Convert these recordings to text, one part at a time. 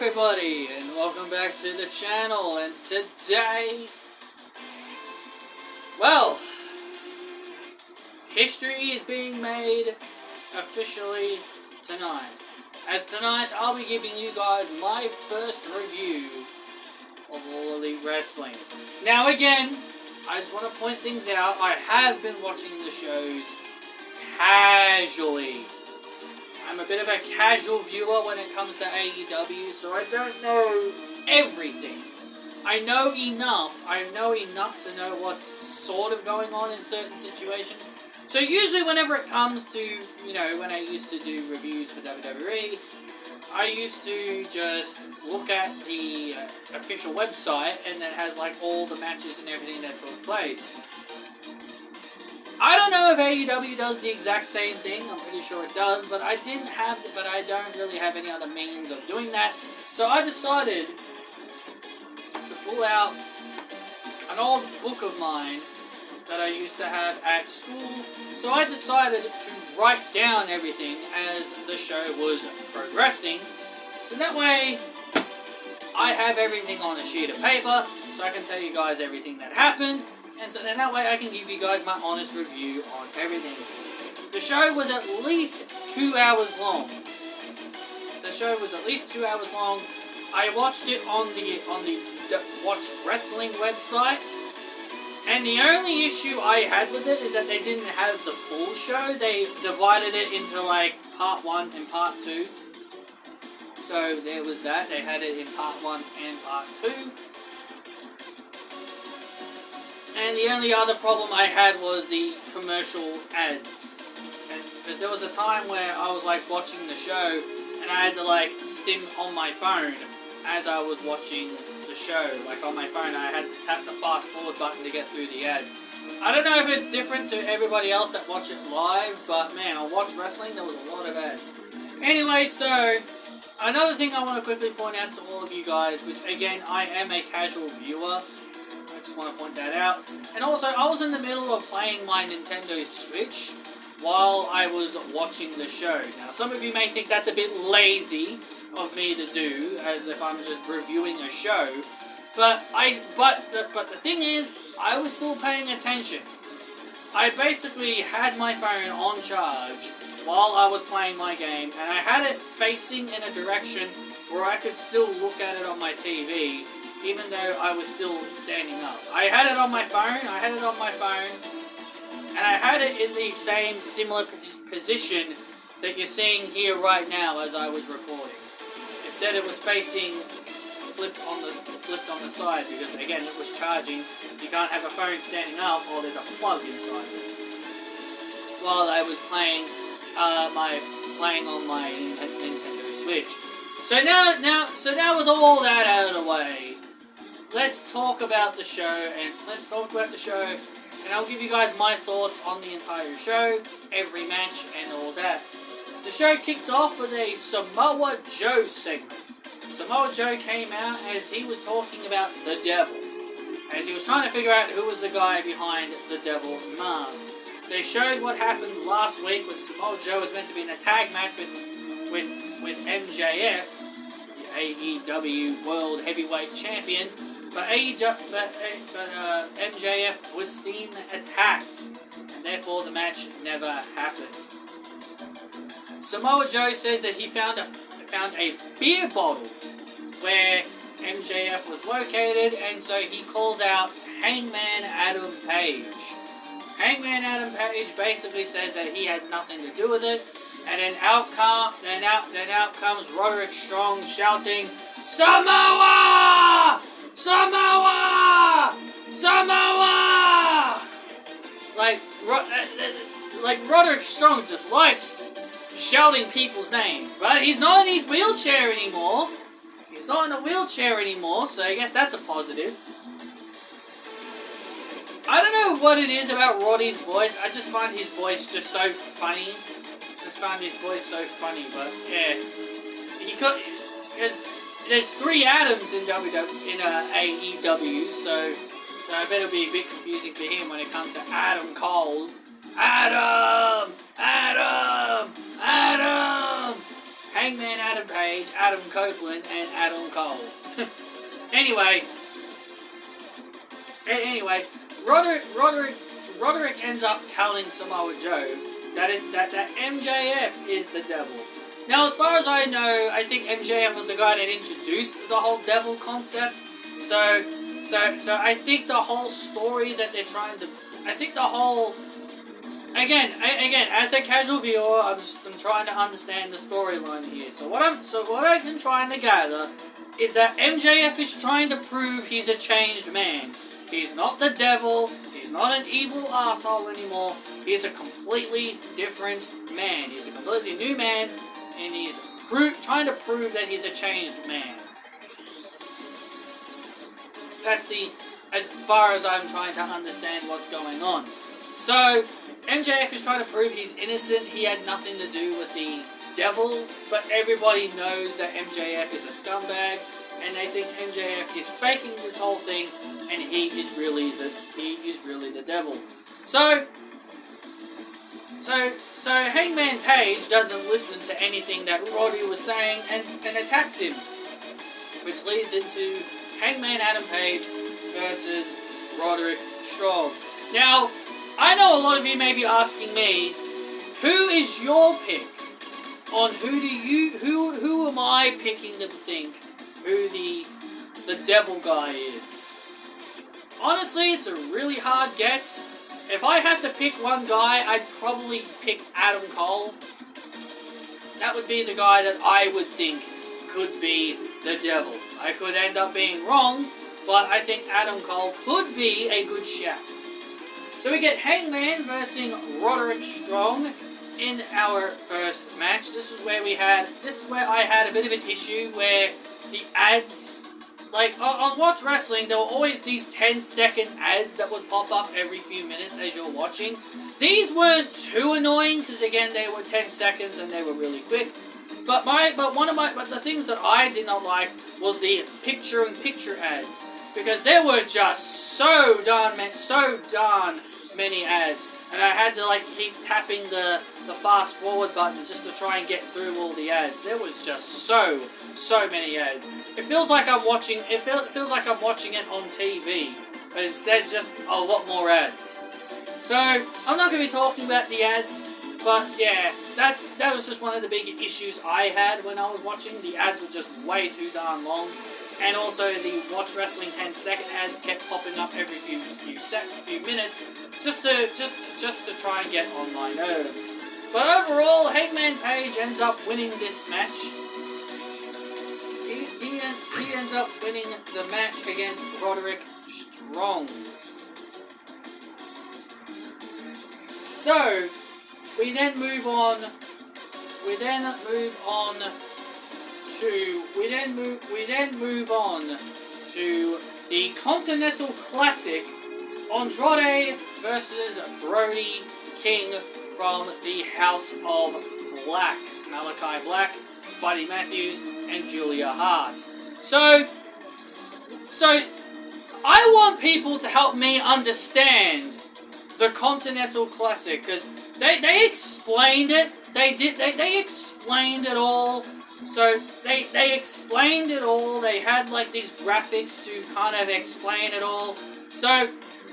everybody, and welcome back to the channel. And today, well, history is being made officially tonight. As tonight, I'll be giving you guys my first review of All Elite Wrestling. Now again, I just want to point things out. I have been watching the shows casually. I'm a bit of a casual viewer when it comes to AEW, so I don't know everything. I know enough to know what's sort of going on in certain situations. So usually whenever it comes to, when I used to do reviews for WWE, I used to just look at the official website, and that has like all the matches and everything that took place. I don't know if AEW does the exact same thing. I'm pretty sure it does, but I don't really have any other means of doing that. So I decided to pull out an old book of mine that I used to have at school. So I decided to write down everything as the show was progressing. So that way, I have everything on a sheet of paper, so I can tell you guys everything that happened. And so then that way I can give you guys my honest review on everything. The show was at least 2 hours long. I watched it on the Watch Wrestling website. And the only issue I had with it is that they didn't have the full show. They divided it into like part 1 and part 2. So there was that. They had it in part 1 and part 2. And the only other problem I had was the commercial ads. Because there was a time where I was like watching the show and I had to like stim on my phone as I was watching the show. Like on my phone I had to tap the fast forward button to get through the ads. I don't know if it's different to everybody else that watch it live, but man, on Watch Wrestling there was a lot of ads. Anyway, so another thing I want to quickly point out to all of you guys, which again, I am a casual viewer. I just want to point that out. And also, I was in the middle of playing my Nintendo Switch while I was watching the show. Now, some of you may think that's a bit lazy of me to do, as if I'm just reviewing a show. But the thing is, I was still paying attention. I basically had my phone on charge while I was playing my game, and I had it facing in a direction where I could still look at it on my TV, even though I was still standing up. I had it on my phone, and I had it in the same similar position that you're seeing here right now as I was recording. Instead, it was facing flipped on the side, because again, it was charging. You can't have a phone standing up, or there's a plug inside it. While I was playing on my Nintendo Switch. So now with all that out of the way, let's talk about the show, and I'll give you guys my thoughts on the entire show, every match, and all that. The show kicked off with a Samoa Joe segment. Samoa Joe came out as he was talking about the devil, as he was trying to figure out who was the guy behind the devil mask. They showed what happened last week when Samoa Joe was meant to be in a tag match with MJF, the AEW World Heavyweight Champion, but MJF was seen attacked, and therefore the match never happened. Samoa Joe says that he found a beer bottle where MJF was located, and so he calls out Hangman Adam Page. Hangman Adam Page basically says that he had nothing to do with it, and then out comes Roderick Strong shouting, "Samoa! Samoa! Samoa!" Like Roderick Strong just likes shouting people's names, but he's not in his wheelchair anymore. He's not in a wheelchair anymore, so I guess that's a positive. I don't know what it is about Roddy's voice. I just find his voice just so funny. But yeah, he could, because there's 3 Adams in AEW, so I bet it'll be a bit confusing for him when it comes to Adam Cole. Adam! Hangman Adam Page, Adam Copeland, and Adam Cole. Anyway, Roderick ends up telling Samoa Joe that MJF is the devil. Now, as far as I know, I think MJF was the guy that introduced the whole devil concept. So I think the whole story that they're trying to, I think the whole, again, as a casual viewer, I'm trying to understand the storyline here. So what I can try and gather is that MJF is trying to prove he's a changed man. He's not the devil. He's not an evil asshole anymore. He's a completely different man. He's a completely new man, and he's trying to prove that he's a changed man. That's as far as I'm trying to understand what's going on. So, MJF is trying to prove he's innocent. He had nothing to do with the devil, but everybody knows that MJF is a scumbag, and they think MJF is faking this whole thing, and he is really the devil. So Hangman Page doesn't listen to anything that Roddy was saying and attacks him, which leads into Hangman Adam Page versus Roderick Strong. Now, I know a lot of you may be asking me, who is your pick on who am I picking to think who the devil guy is? Honestly, it's a really hard guess. If I had to pick one guy, I'd probably pick Adam Cole. That would be the guy that I would think could be the devil. I could end up being wrong, but I think Adam Cole could be a good shout. So we get Hangman versus Roderick Strong in our first match. This is where I had a bit of an issue where the ads, like on Watch Wrestling, there were always these 10-second ads that would pop up every few minutes as you're watching. These weren't too annoying because again they were 10 seconds and they were really quick. But the things that I did not like was the picture-in-picture ads, because there were just so darn many ads, and I had to like keep tapping the fast forward button just to try and get through all the ads. There was just so many ads. It feels like I'm watching it on TV, but instead just a lot more ads. So I'm not going to be talking about the ads, but yeah, that was just one of the big issues I had when I was watching. The ads were just way too darn long, and also the Watch Wrestling 10-second ads kept popping up every few minutes, just to try and get on my nerves. But overall, Hangman Page ends up winning this match. He ends up winning the match against Roderick Strong. So we then move on to the Continental Classic, Andrade versus Brody King from the House of Black. Malachi Black, Buddy Matthews, and Julia Hart. So I want people to help me understand the Continental Classic, because they explained it. They explained it all. So they explained it all. They had like these graphics to kind of explain it all. So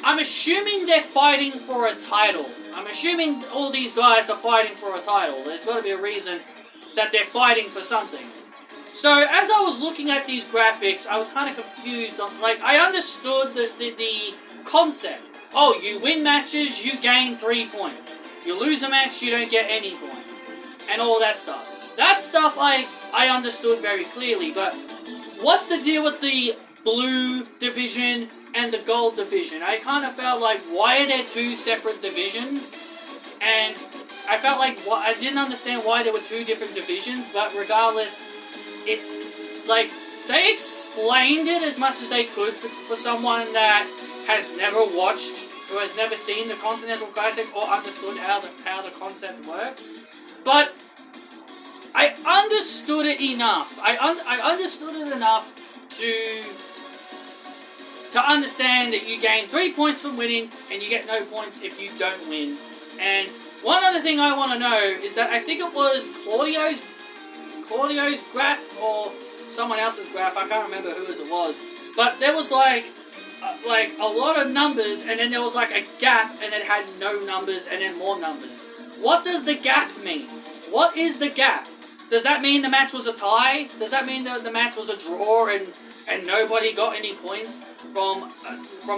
I'm assuming they're fighting for a title. I'm assuming all these guys are fighting for a title. There's got to be a reason that they're fighting for something. So as I was looking at these graphics, I was kind of confused. I understood the concept. Oh, you win matches, you gain 3 points. You lose a match, you don't get any points. And all that stuff. That stuff I understood very clearly, but what's the deal with the blue division and the gold division? I kind of felt like, why are there two separate divisions? And I felt like I didn't understand why there were two different divisions, but regardless, it's like they explained it as much as they could for someone that has never watched, who has never seen the Continental Classic or understood how the concept works. But I understood it enough. I understood it enough to understand that you gain 3 points from winning and you get no points if you don't win. And one other thing I want to know is that I think it was Claudio's graph or someone else's graph. I can't remember whose it was. But there was like a lot of numbers, and then there was like a gap, and it had no numbers, and then more numbers. What does the gap mean? What is the gap? Does that mean the match was a tie? Does that mean that the match was a draw and nobody got any points from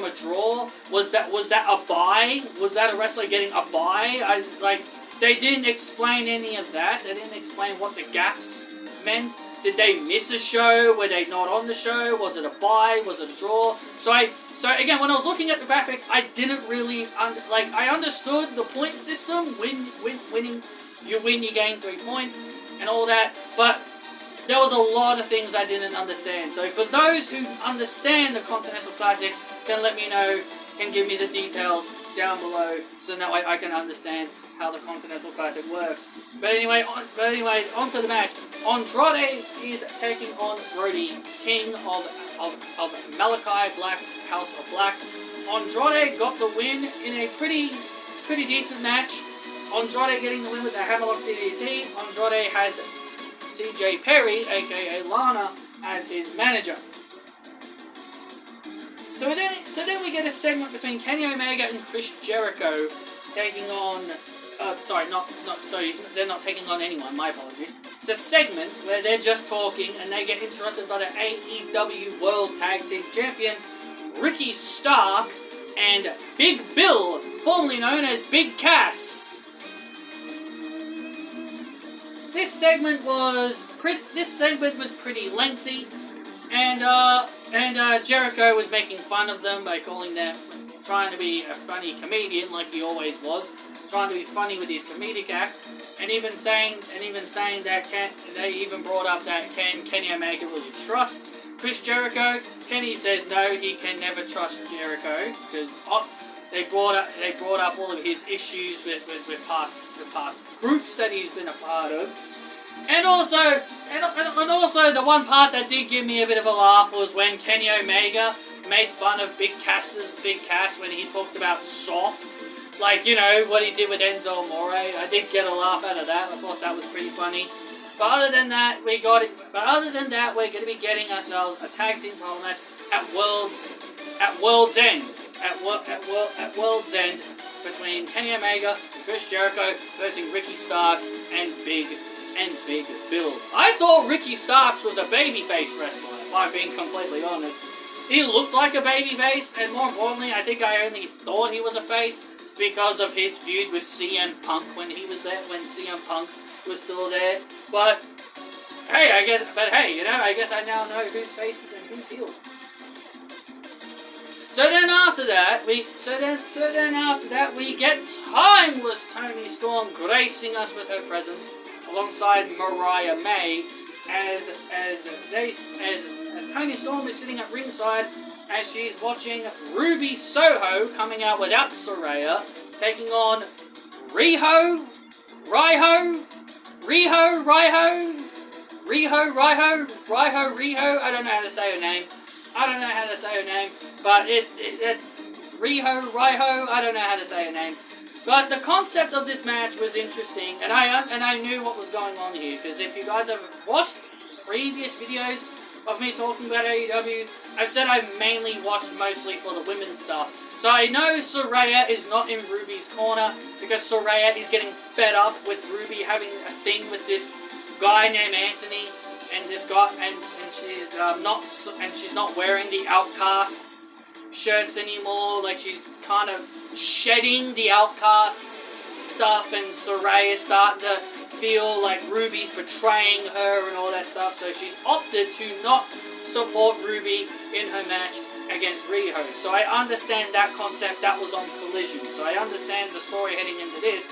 a draw? Was that a bye? Was that a wrestler getting a bye? They didn't explain any of that. They didn't explain what the gaps meant. Did they miss a show? Were they not on the show? Was it a bye? Was it a draw? So again, when I was looking at the graphics, I didn't really I understood the point system. Winning, you win, you gain 3 points, and all that. But there was a lot of things I didn't understand. So for those who understand the Continental Classic, can let me know, can give me the details down below, so that way I can understand how the Continental Classic works. But anyway, on to the match. Andrade is taking on Brody King of Malachi Black's House of Black. Andrade got the win in a pretty decent match. Andrade getting the win with the Hammerlock DDT. Andrade has CJ Perry, aka Lana, as his manager. So then we get a segment between Kenny Omega and Chris Jericho taking on. They're not taking on anyone, my apologies. It's a segment where they're just talking and they get interrupted by the AEW World Tag Team Champions, Ricky Stark and Big Bill, formerly known as Big Cass. This segment was pretty lengthy, and Jericho was making fun of them by calling them, trying to be a funny comedian like he always was, trying to be funny with his comedic act, and even saying that they even brought up that can Kenny Omega really trust Chris Jericho? Kenny says no, he can never trust Jericho because they brought up all of his issues with past groups that he's been a part of. And also the one part that did give me a bit of a laugh was when Kenny Omega made fun of Big Cass when he talked about soft. Like, what he did with Enzo Amore. I did get a laugh out of that. I thought that was pretty funny. But other than that, we're going to be getting ourselves a tag team title match at World's End. At World's End between Kenny Omega and Chris Jericho versus Ricky Starks and Big Bill. I thought Ricky Starks was a babyface wrestler, if I'm being completely honest. He looked like a babyface, and more importantly, I think I only thought he was a face because of his feud with CM Punk when he was there, when CM Punk was still there. But hey, I guess I now know who's faces and who's heel. So then after that, we get timeless Toni Storm gracing us with her presence alongside Mariah May as Toni Storm is sitting at ringside as she's watching Ruby Soho coming out without Saraya, taking on Riho, I don't know how to say her name. But it's Riho, I don't know how to say her name. But the concept of this match was interesting, and I knew what was going on here, because if you guys have watched previous videos of me talking about AEW, I've said I mainly watched mostly for the women's stuff. So I know Saraya is not in Ruby's corner, because Saraya is getting fed up with Ruby having a thing with this guy named Anthony, and this guy, and she's not wearing the Outcasts shirts anymore. Like, she's kind of shedding the Outcast stuff, and Saraya's starting to feel like Ruby's betraying her and all that stuff, so she's opted to not support Ruby in her match against Riho. So I understand that concept. That was on Collision, so I understand the story heading into this.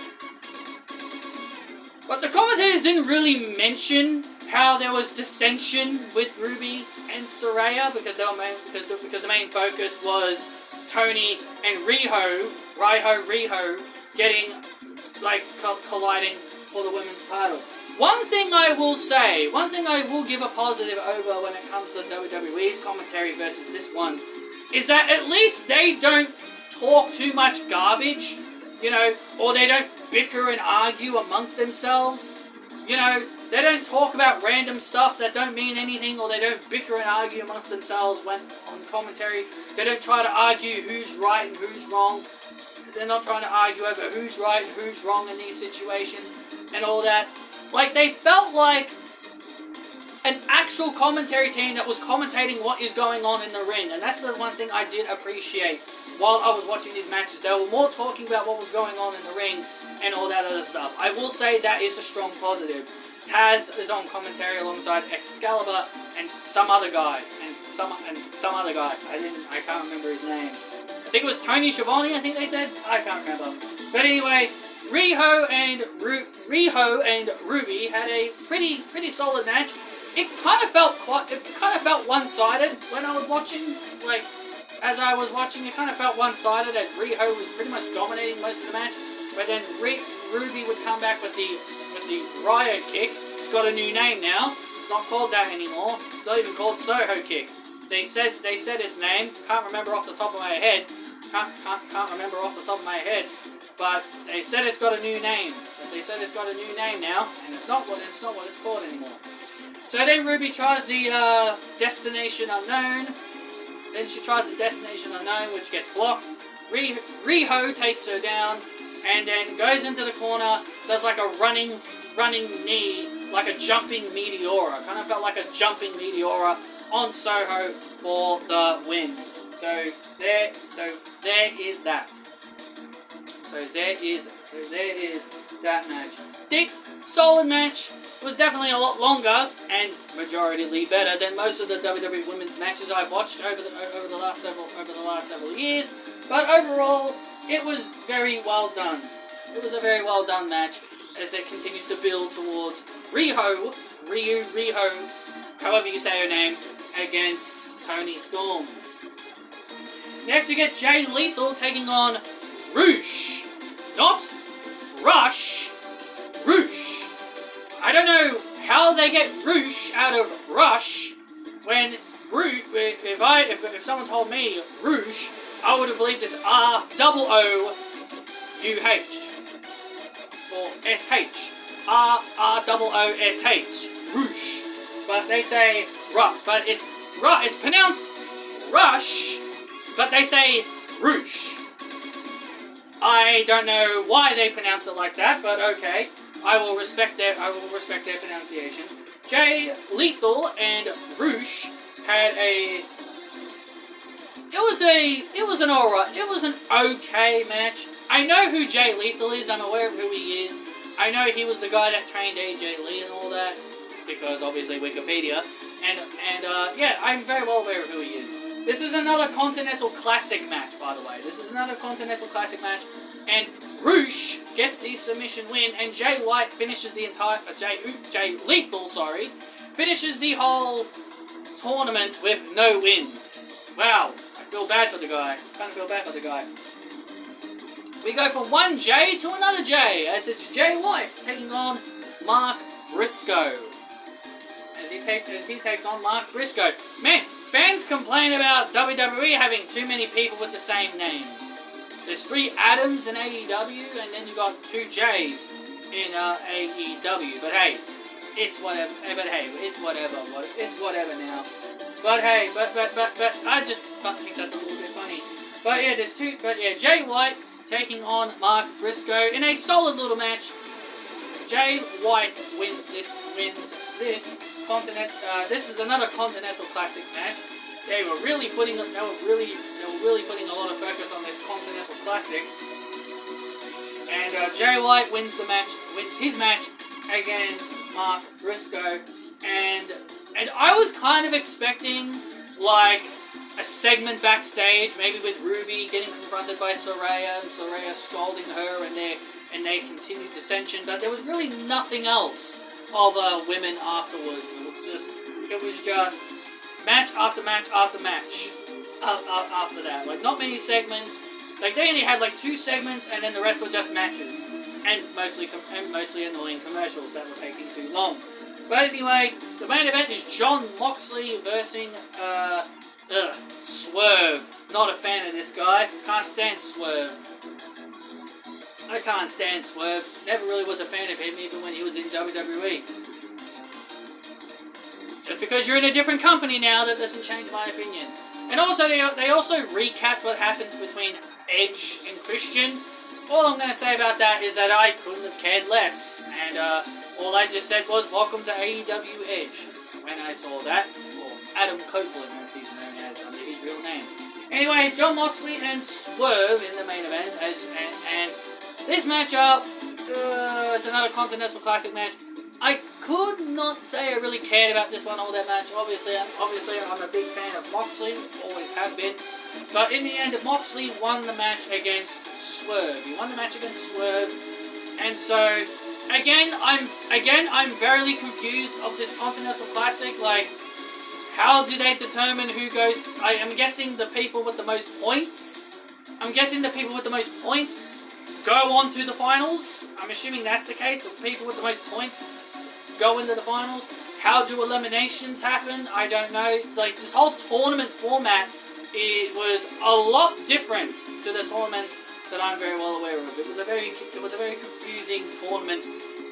But the commentators didn't really mention how there was dissension with Ruby and Saraya, because the main focus was Tony and Riho getting, like, colliding for the women's title. One thing I will give a positive over when it comes to WWE's commentary versus this one, is that at least they don't talk too much garbage, or they don't bicker and argue amongst themselves. you know, they don't talk about random stuff that don't mean anything, or they don't bicker and argue amongst themselves when on commentary. They don't try to argue who's right and who's wrong. They're not trying to argue over who's right and who's wrong in these situations and all that. Like, they felt like an actual commentary team that was commentating what is going on in the ring. And that's the one thing I did appreciate while I was watching these matches. They were more talking about what was going on in the ring and all that other stuff. I will say that is a strong positive. Taz is on commentary alongside Excalibur and some other guy. And some other guy. I can't remember his name. I think it was Tony Schiavone, I think they said. I can't remember. But anyway, Riho and Ruby had a pretty solid match. It kind of felt one-sided when I was watching. Like, as I was watching, it kind of felt one-sided as Riho was pretty much dominating most of the match. But then Ruby would come back with the Riot Kick. It's got a new name now. It's not called that anymore. It's not even called Soho Kick. They said its name. Can't remember off the top of my head. Can't remember off the top of my head. But they said it's got a new name. Now, and it's not what it's called anymore. So then Ruby tries the Destination Unknown. Then she tries the Destination Unknown, which gets blocked. Riho takes her down, and then goes into the corner, does like a running knee, like a jumping Meteora. Kind of felt like a jumping Meteora on Soho for the win. So there is that. So there is that match. The solid match was definitely a lot longer and majoritarily better than most of the WWE Women's matches I've watched over the last several years. But overall, it was very well done. It was a very well done match as it continues to build towards Riho, however you say her name, against Toni Storm. Next we get Jay Lethal taking on Roosh. Not Rush. Roosh. I don't know how they get Roosh out of Rush when if someone told me Roosh, I would have believed it's ROOUH or SH. ROOSH. Roosh. But they say but it's pronounced Rush, but they say Roosh. I don't know why they pronounce it like that, but okay. I will respect their pronunciations. Jay Lethal and Roosh had it was an okay match. I know who Jay Lethal is, I'm aware of who he is. I know he was the guy that trained AJ Lee and all that, because obviously Wikipedia. And yeah, I'm very well aware of who he is. This is another Continental Classic match, by the way. And Roosh gets the submission win, and Jay White finishes the entire... Jay Lethal, finishes the whole tournament with no wins. Wow, I feel bad for the guy. We go from one Jay to another Jay, as it's Jay White taking on Mark Briscoe. As he takes on Mark Briscoe. Man, fans complain about WWE having too many people with the same name. There's 3 Adams in AEW, and then you got 2 J's in AEW. But hey, it's whatever. It's whatever now. But hey, but I just think that's a little bit funny. But yeah, there's 2. But yeah, Jay White taking on Mark Briscoe in a solid little match. Jay White wins this. This is another Continental Classic match. They were really putting a lot of focus on this Continental Classic. And Jay White wins his match against Mark Briscoe. And I was kind of expecting like a segment backstage, maybe with Ruby getting confronted by Saraya and Saraya scolding her, and they continued dissension. But there was really nothing else of women afterwards. It was just match after match after match after that. Like, not many segments. Like, they only had like 2 segments, and then the rest were just matches, and mostly annoying commercials that were taking too long. But anyway, the main event is Jon Moxley versus Swerve. Not a fan of this guy. Can't stand Swerve. I can't stand Swerve. Never really was a fan of him, even when he was in WWE. Just because you're in a different company now, that doesn't change my opinion. And also, they also recapped what happened between Edge and Christian. All I'm going to say about that is that I couldn't have cared less. And all I just said was, welcome to AEW Edge, when I saw that. Or Adam Copeland, as he's known as under his real name. Anyway, Jon Moxley and Swerve in the main event. And this matchup, it's another Continental Classic match. I could not say I really cared about this one all that much. Obviously, I'm a big fan of Moxley, always have been. But in the end, Moxley won the match against Swerve. He won the match against Swerve, and so again, I'm very confused of this Continental Classic. Like, how do they determine who goes? I'm guessing the people with the most points. Go on to the finals. I'm assuming that's the case. The people with the most points go into the finals. How do eliminations happen? I don't know. Like, this whole tournament format, it was a lot different to the tournaments that I'm very well aware of. It was a very confusing tournament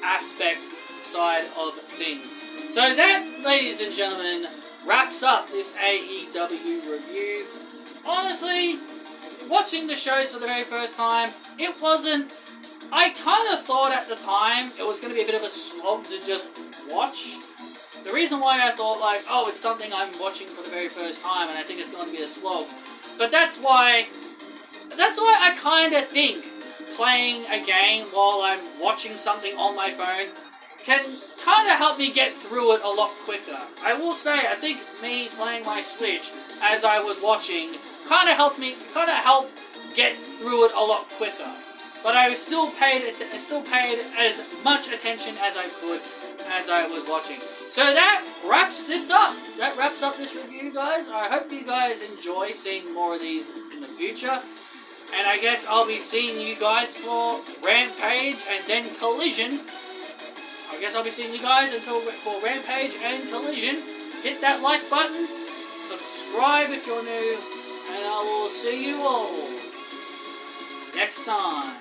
aspect side of things. So that, ladies and gentlemen, wraps up this AEW review. Honestly, watching the shows for the very first time, it wasn't... I kind of thought at the time it was going to be a bit of a slog to just watch. The reason why I thought, like, oh, it's something I'm watching for the very first time and I think it's going to be a slog. But that's why I kind of think playing a game while I'm watching something on my phone can kind of help me get through it a lot quicker. I will say, I think me playing my Switch as I was watching kind of helped get through it a lot quicker. But I still paid as much attention as I could as I was watching. So that wraps this up. That wraps up this review, guys. I hope you guys enjoy seeing more of these in the future. And I guess I'll be seeing you guys for Rampage and then Collision. I guess I'll be seeing you guys for Rampage and Collision. Hit that like button, subscribe if you're new, and I will see you all next time.